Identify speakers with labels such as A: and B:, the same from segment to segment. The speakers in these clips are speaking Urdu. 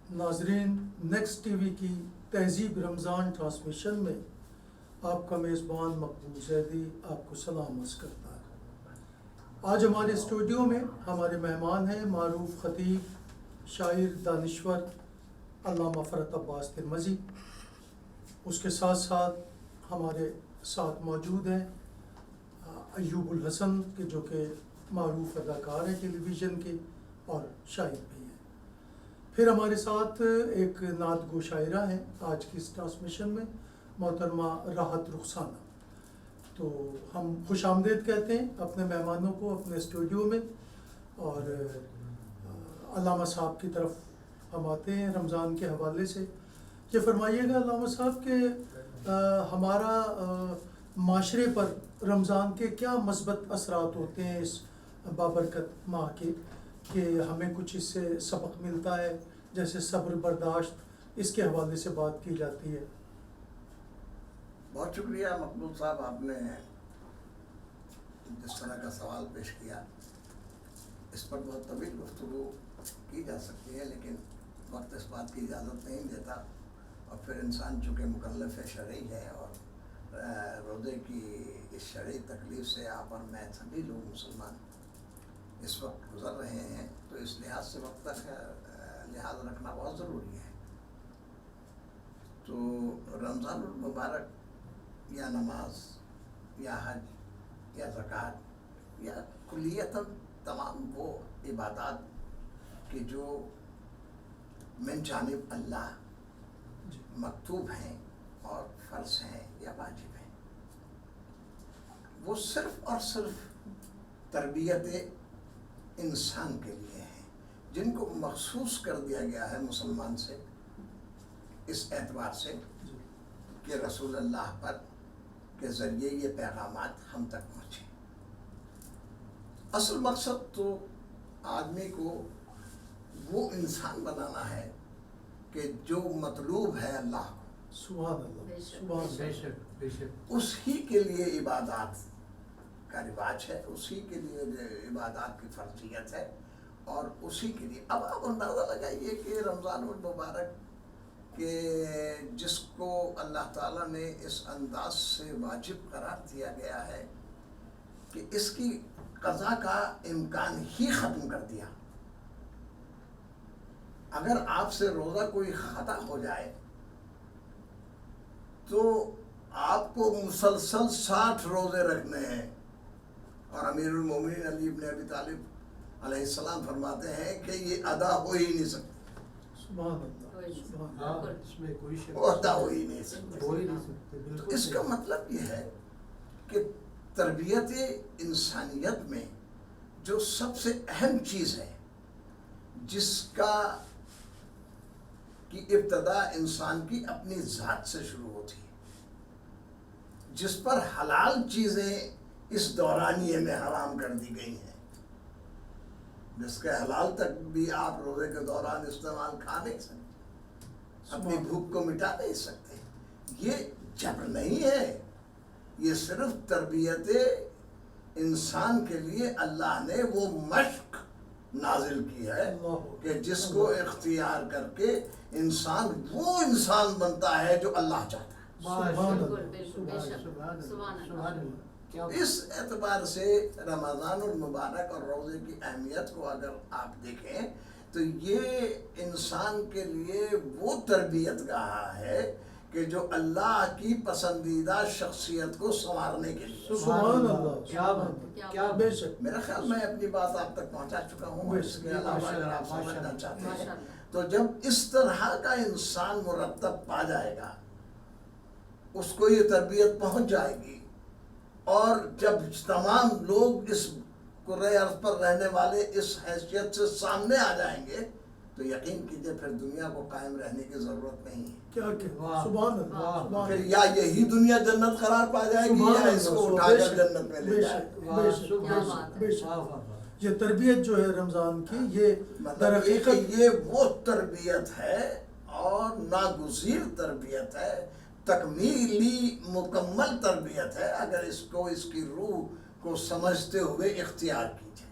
A: ناظرین، نیکسٹ ٹی وی کی تہذیب رمضان ٹرانسمیشن میں آپ کا میزبان مقبول زیدی آپ کو سلام عرض کرتا ہے۔ آج ہمارے اسٹوڈیو میں ہمارے مہمان ہیں معروف خطیب، شاعر، دانشور علامہ فرت عباس ترمذی۔ اس کے ساتھ ساتھ ہمارے ساتھ موجود ہیں ایوب الحسن کے جو کہ معروف اداکار ہیں ٹیلی ویژن کے اور شاعر بھی ہیں۔ پھر ہمارے ساتھ ایک نعت گو شاعرہ ہیں آج کی اس ٹرانسمیشن میں، محترمہ راحت رخسانہ۔ تو ہم خوش آمدید کہتے ہیں اپنے مہمانوں کو اپنے اسٹوڈیو میں، اور علامہ صاحب کی طرف ہم آتے ہیں رمضان کے حوالے سے۔ یہ فرمائیے گا علامہ صاحب کہ ہمارا معاشرے پر رمضان کے کیا مثبت اثرات ہوتے ہیں اس بابرکت ماہ کے، کہ ہمیں کچھ اس سے سبق ملتا ہے، جیسے صبر، برداشت، اس کے حوالے سے بات کی جاتی ہے۔
B: بہت شکریہ مقبول صاحب، آپ نے جس طرح کا سوال پیش کیا اس پر بہت طویل گفتگو کی جا سکتی ہے، لیکن وقت اس بات کی اجازت نہیں دیتا، اور پھر انسان چونکہ مکلف شرعی ہے اور روزے کی اس شرعی تکلیف سے آپ اور میں سبھی لوگ مسلمان اس وقت گزر رہے ہیں، تو اس لحاظ سے وقت تک لحاظ رکھنا بہت ضروری ہے۔ تو رمضان المبارک یا نماز یا حج یا زکوٰۃ یا کلیتاً تمام وہ عبادات کہ جو من جانب اللہ مکتوب ہیں اور فرض ہیں یا واجب ہیں، وہ صرف اور صرف تربیت انسان کے لیے ہیں، جن کو مخصوص کر دیا گیا ہے مسلمان سے اس اعتبار سے کہ رسول اللہ پر کے ذریعے یہ پیغامات ہم تک پہنچے۔ اصل مقصد تو آدمی کو وہ انسان بنانا ہے کہ جو مطلوب ہے اللہ کو،
A: سبحان اللہ، سبحان اللہ،
C: بے شک
B: اس ہی کے لیے عبادات کا رواج ہے، اسی کے لیے عبادات کی فرضیت ہے، اور اسی کے لیے اب آپ اندازہ لگائیے کہ رمضان المبارک کہ جس کو اللہ تعالیٰ نے اس انداز سے واجب قرار دیا گیا ہے کہ اس کی قضا کا امکان ہی ختم کر دیا۔ اگر آپ سے روزہ کوئی خطا ہو جائے تو آپ کو مسلسل 60 روزے رکھنے ہیں، اور امیر المومنین علی ابن ابی طالب علیہ السلام فرماتے ہیں کہ یہ ادا ہو ہی نہیں سکتے،
A: سبحان اللہ، سبحان اللہ۔
C: اس میں کوئی شک
B: وہ ادا ہو ہی نہیں سکتے۔
C: ہو ہی نہیں سکتے، بالکل۔
B: اس کا مطلب یہ ہے کہ تربیت انسانیت میں جو سب سے اہم چیز ہے، جس کا کی ابتدا انسان کی اپنی ذات سے شروع ہوتی ہے، جس پر حلال چیزیں اس دورانیے میں حرام کر دی گئی ہیں، جس کے حلال تک بھی آپ روزے کے دوران استعمال کھا نہیں سکتے، اپنی بھوک کو مٹا نہیں سکتے۔ یہ جبر نہیں ہے، یہ صرف تربیت انسان کے لیے اللہ نے وہ مشق نازل کی ہے کہ جس کو اختیار کر کے انسان وہ انسان بنتا ہے جو اللہ چاہتا ہے۔ اس اعتبار سے رمضان المبارک اور روزے کی اہمیت کو اگر آپ دیکھیں تو یہ انسان کے لیے وہ تربیت گاہ ہے کہ جو اللہ کی پسندیدہ شخصیت کو سنوارنے کے لیے۔
A: سبحان اللہ،
C: کیا
A: بے شک۔
B: میرا خیال میں اپنی بات آپ تک پہنچا چکا ہوں، اور اس کے علاوہ اگر آپ سمجھنا چاہتے ہیں تو جب اس طرح کا انسان مرتب پا جائے گا، اس کو یہ تربیت پہنچ جائے گی، اور جب تمام لوگ اس کرۂ ارض پر رہنے والے اس حیثیت سے سامنے آ جائیں گے تو یقین کیجئے پھر دنیا کو قائم رہنے کی ضرورت نہیں ہے۔
A: کیا کہ سبحان اللہ،
B: پھر یا یہی دنیا جنت قرار پا جائے گی یا اس کو اٹھا کر جنت میں لے جائے گا۔
A: بے شک، بے شک، بے شک۔ یہ تربیت جو ہے رمضان کی، یہ در
B: مطلب یہ کہ
A: حقیقت
B: یہ وہ تربیت ہے اور ناگزیر تربیت ہے، تکمیلی مکمل تربیت ہے، اگر اس کو اس کی روح کو سمجھتے ہوئے اختیار کی جائے۔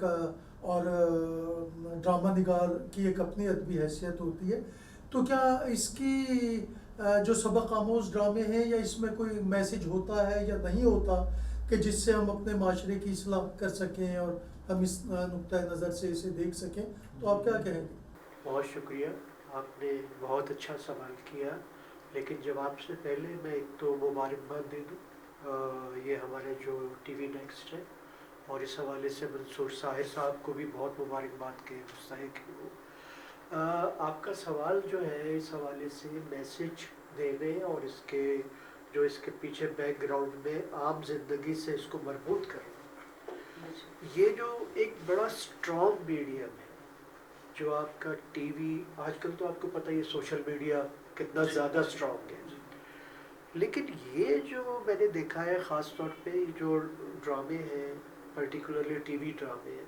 A: کا اور ڈرامہ نگار کی ایک اپنی ادبی حیثیت ہوتی ہے، تو کیا اس کی جو سبق آموز ڈرامے ہیں یا اس میں کوئی میسج ہوتا ہے یا نہیں ہوتا کہ جس سے ہم اپنے معاشرے کی اصلاح کر سکیں اور ہم اس نقطۂ نظر سے اسے دیکھ سکیں، تو آپ کیا کہیں گے؟
D: بہت شکریہ، آپ نے بہت اچھا سوال کیا، لیکن جواب سے پہلے میں ایک تو مبارکباد دے دوں، یہ ہمارے جو ٹی وی نیکسٹ ہے، اور اس حوالے سے منصور ساحر صاحب کو بھی بہت مبارکباد کے مستحق ہوں۔ آپ کا سوال جو ہے اس حوالے سے میسج دینے اور اس کے پیچھے بیک گراؤنڈ میں عام زندگی سے اس کو مربوط کرنا، یہ جو ایک بڑا اسٹرانگ میڈیم ہے جو آپ کا ٹی وی، آج کل تو آپ کو پتہ ہی ہے سوشل میڈیا کتنا زیادہ اسٹرانگ ہے، لیکن یہ جو میں نے دیکھا ہے خاص طور پہ جو ڈرامے ہیں، پرٹیکولرلی ٹی وی ڈرامے ہیں،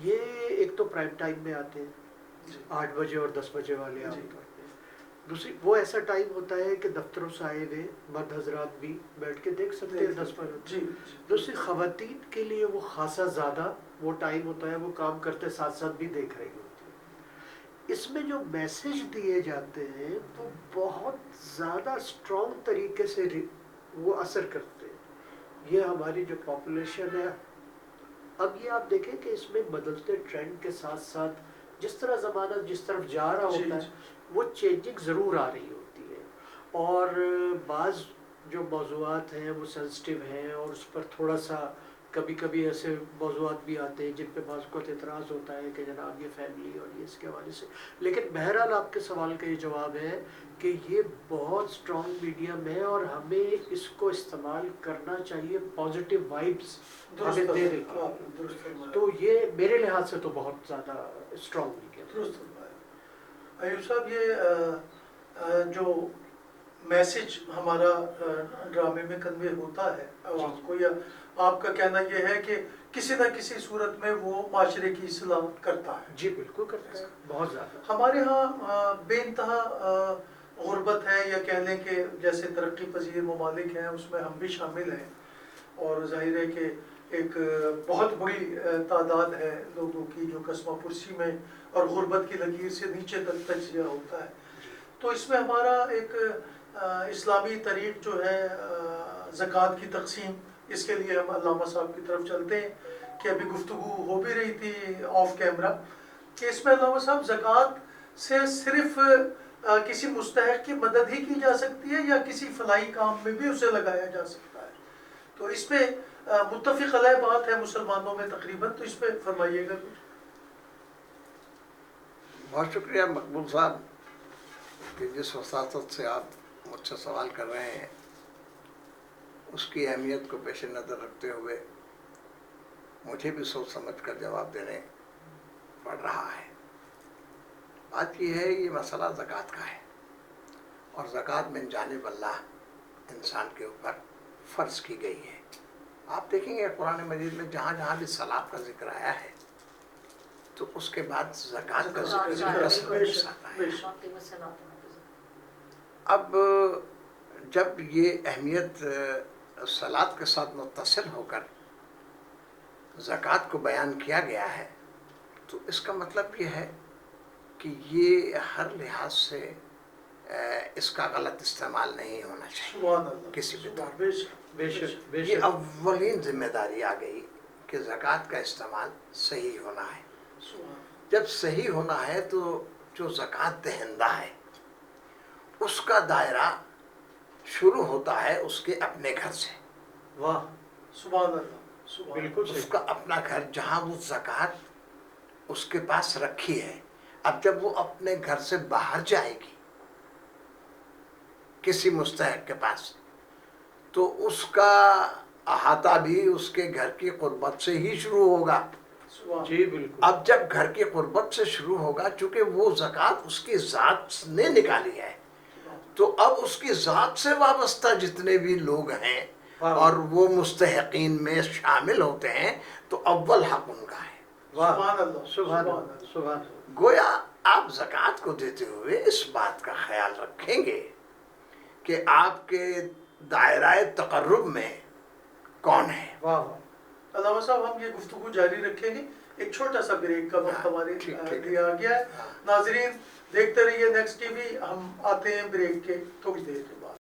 D: یہ ایک تو پرائم ٹائم میں آتے ہیں 8 بجے اور 10 بجے والے عام طور پہ، دوسری وہ ایسا ٹائم ہوتا ہے کہ دفتروں سے آئے ہوئے مرد حضرات بھی بیٹھ کے دیکھ سکتے ہیں 10 بجے، دوسری خواتین کے لیے وہ خاصا زیادہ وہ ٹائم ہوتا ہے، وہ کام کرتے ساتھ ساتھ بھی دیکھ رہی ہوتی ہے۔ اس میں جو میسج دیے جاتے ہیں وہ بہت زیادہ اسٹرانگ طریقے سے وہ اثر کرتے ہیں۔ یہ ہماری جو پاپولیشن ہے، اب یہ آپ دیکھیں کہ اس میں بدلتے ٹرینڈ کے ساتھ ساتھ جس طرح زمانہ جس طرف جا رہا ہوتا ہے وہ چینجنگ ضرور آ رہی ہوتی ہے، اور بعض جو موضوعات ہیں وہ سینسٹیو ہیں اور اس پر تھوڑا سا کبھی کبھی ایسے موضوعات بھی آتے ہیں جن پہ بعض کو اعتراض ہوتا ہے کہ جناب یہ فیملی اور یہ اس کے حوالے سے، لیکن بہرحال آپ کے سوال کا یہ جواب ہے کہ یہ بہت اسٹرانگ میڈیم ہے اور ہمیں اس کو استعمال کرنا چاہیے پازیٹیو وائبس ہمیں دے دے گا، تو یہ میرے لحاظ سے تو بہت زیادہ اسٹرانگ میڈیم ہے۔
A: ایوب صاحب، یہ جو میسج ہمارا ڈرامے میں کنوے ہوتا ہے عوام کو، یا آپ کا کہنا یہ ہے کہ کسی نہ کسی صورت میں وہ معاشرے کی اصلاح کرتا ہے؟
D: جی بالکل کرتا ہے، بہت زیادہ۔
A: ہمارے ہاں بے انتہا غربت ہے، یا کہہ لیں کہ جیسے ترقی پذیر ممالک ہیں اس میں ہم بھی شامل ہیں، اور ظاہر ہے کہ ایک بہت بڑی تعداد ہے لوگوں کی جو قصبہ پرسی میں اور غربت کی لکیر سے نیچے تک تجزیہ ہوتا ہے، تو اس میں ہمارا ایک اسلامی طریق جو ہے زکوٰۃ کی تقسیم، اس کے لیے ہم علامہ صاحب کی طرف چلتے ہیں کہ ابھی گفتگو ہو بھی رہی تھی آف کیمرہ کہ اس میں علامہ صاحب زکوٰۃ سے صرف کسی مستحق کی مدد ہی کی جا سکتی ہے یا کسی فلاحی کام میں بھی اسے لگایا جا سکتا ہے؟ تو اس پہ متفق علیہ بات ہے مسلمانوں میں تقریباً، تو اس پہ فرمائیے گا کچھ۔
B: بہت شکریہ مقبول صاحب کہ جس وساطت سے آپ مجھ سے سوال کر رہے ہیں اس کی اہمیت کو پیش نظر رکھتے ہوئے مجھے بھی سوچ سمجھ کر جواب دینے پڑ رہا ہے۔ بات یہ ہے، یہ مسئلہ زکوٰۃ کا ہے، اور زکوٰۃ من جانب اللہ انسان کے اوپر فرض کی گئی ہے۔ آپ دیکھیں گے قرآن مجید میں جہاں جہاں بھی صلاۃ کا ذکر آیا ہے تو اس کے بعد زکوٰۃ کا ذکر آتا ہے۔ اب جب یہ اہمیت صلاۃ کے ساتھ متصل ہو کر زکوٰۃ کو بیان کیا گیا ہے تو اس کا مطلب یہ ہے کہ یہ ہر لحاظ سے اس کا غلط استعمال نہیں ہونا چاہیے کسی بھی طور پر۔ یہ اولین ذمہ داری آ گئی کہ زکوٰۃ کا استعمال صحیح ہونا ہے۔ جب صحیح ہونا ہے تو جو زکوٰۃ دہندہ ہے اس کا دائرہ شروع ہوتا ہے اس کے اپنے گھر سے۔
D: واہ،
A: سبحان اللہ،
D: بالکل
B: اس کا اپنا گھر جہاں وہ زکوٰۃ اس کے پاس رکھی ہے۔ اب جب وہ اپنے گھر سے باہر جائے گی کسی مستحق کے پاس تو اس کا احاطہ بھی اس کے گھر کی قربت سے ہی شروع ہوگا۔
D: جی بالکل۔
B: اب جب گھر کی قربت سے شروع ہوگا، چونکہ وہ زکوٰۃ اس کی ذات نے نکالی ہے تو اب اس کی ذات سے وابستہ جتنے بھی لوگ ہیں اور وہ مستحقین میں شامل ہوتے ہیں تو اول حق ان کا ہے۔
A: سبحان اللہ،
D: سبحان اللہ، سبحان اللہ۔
B: گویا آپ زکوٰۃ کو دیتے ہوئے اس بات کا خیال رکھیں گے کہ آپ کے دائرہ تقرب میں کون ہے۔
D: واہ واہ،
A: علامہ صاحب ہم یہ گفتگو جاری رکھیں گے، ایک چھوٹا سا بریک کا وقت ہمارے لیے آ گیا ہے. ناظرین دیکھتے رہیے نیکسٹ ٹی وی، ہم آتے ہیں بریک کے تھوڑی دیر کے بعد.